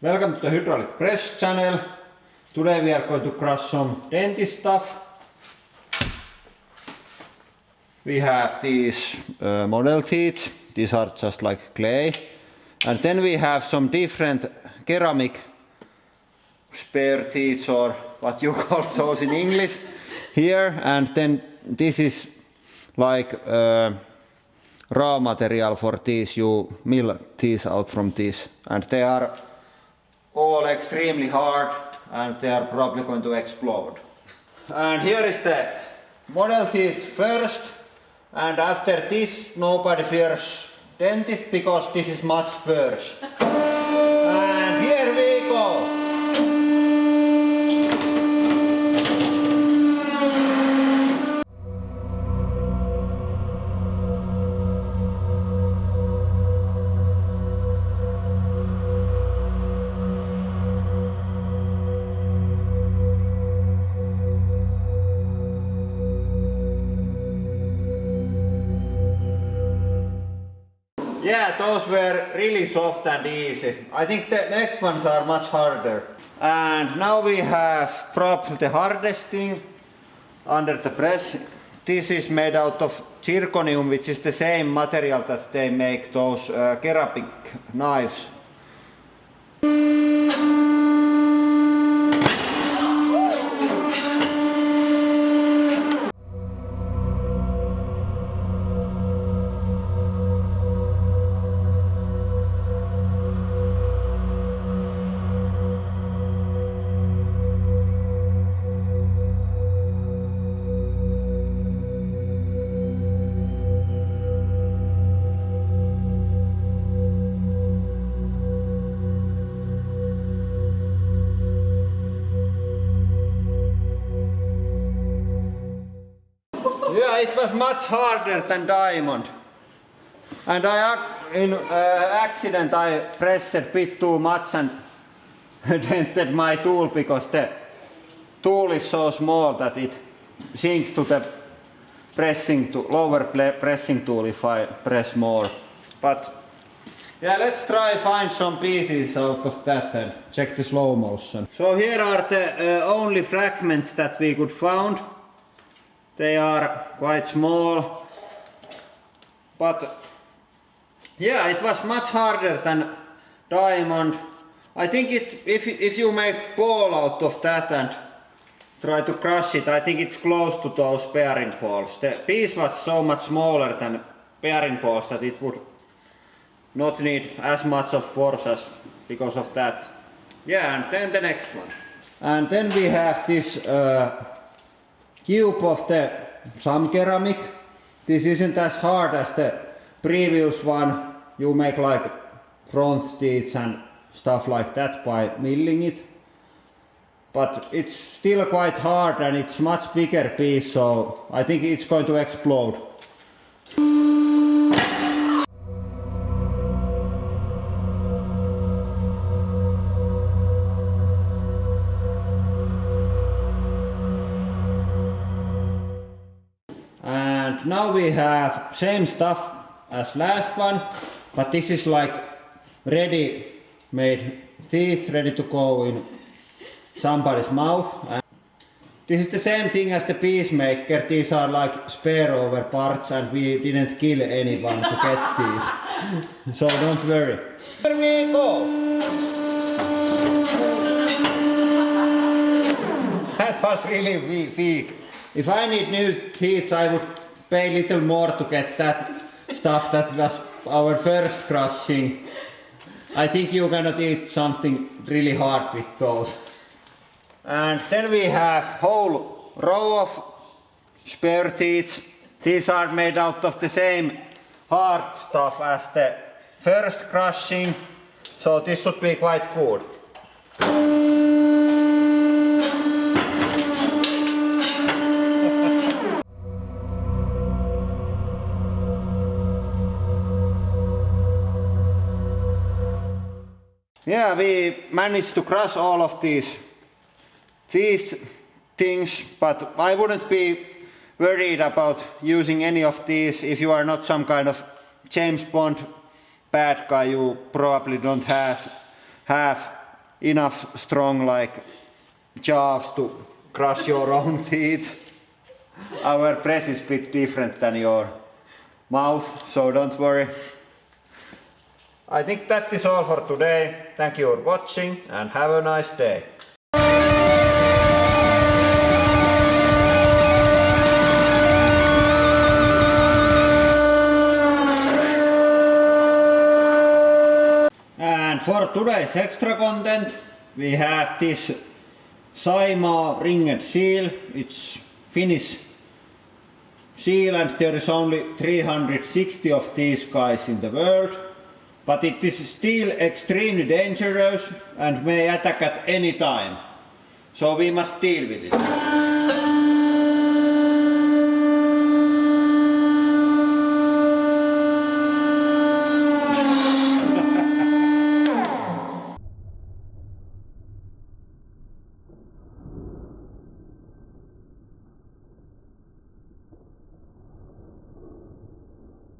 Welcome to the hydraulic press channel. Today we are going to crush some dentist stuff. We have these model teeth. These are just like clay. And then we have some different ceramic spare teeth, or what you call those in English, here. And then this is like raw material for these. You mill these out from this. And they are all extremely hard and they are probably going to explode. And here is the model teeth first. And after this, nobody fears dentist because this is much worse. And here we go. Yeah, those were really soft and easy. I think the next ones are much harder. And now we have probably the hardest thing under the press. This is made out of zirconium, which is the same material that they make those ceramic knives. Yeah, it was much harder than diamond. And in accident I pressed a bit too much and dented my tool because the tool is so small that it sinks to the lower pressing tool if I press more. But yeah, let's try find some pieces out of that and check the slow motion. So here are the only fragments that we could find. They are quite small, but yeah, it was much harder than diamond. I think if you make ball out of that and try to crush it, I think it's close to those bearing balls. The piece was so much smaller than bearing balls that it would not need as much of force as because of that. Yeah, and then the next one. And then we have this cube of some ceramic. This isn't as hard as the previous one. You make like front teeth and stuff like that by milling it. But it's still quite hard and it's much bigger piece, so I think it's going to explode. And now we have same stuff as last one, but this is like ready made teeth ready to go in somebody's mouth. And this is the same thing as the peacemaker. These are like spare over parts and we didn't kill anyone to get these. So don't worry. Here we go. That was really weak. If I need new teeth, I would pay a little more to get that stuff that was our first crushing. I think you cannot eat something really hard with those. And then we have whole row of spare teeth. These are made out of the same hard stuff as the first crushing, so this should be quite good. Yeah, we managed to crush all of these things, but I wouldn't be worried about using any of these if you are not some kind of James Bond bad guy. You probably don't have enough strong like jaws to crush your own teeth. Our breath is a bit different than your mouth, so don't worry. I think that is all for today. Thank you for watching and have a nice day. And for today's extra content we have this Saimaa ringed seal. It's Finnish seal and there is only 360 of these guys in the world. But it is still extremely dangerous and may attack at any time. So we must deal with it.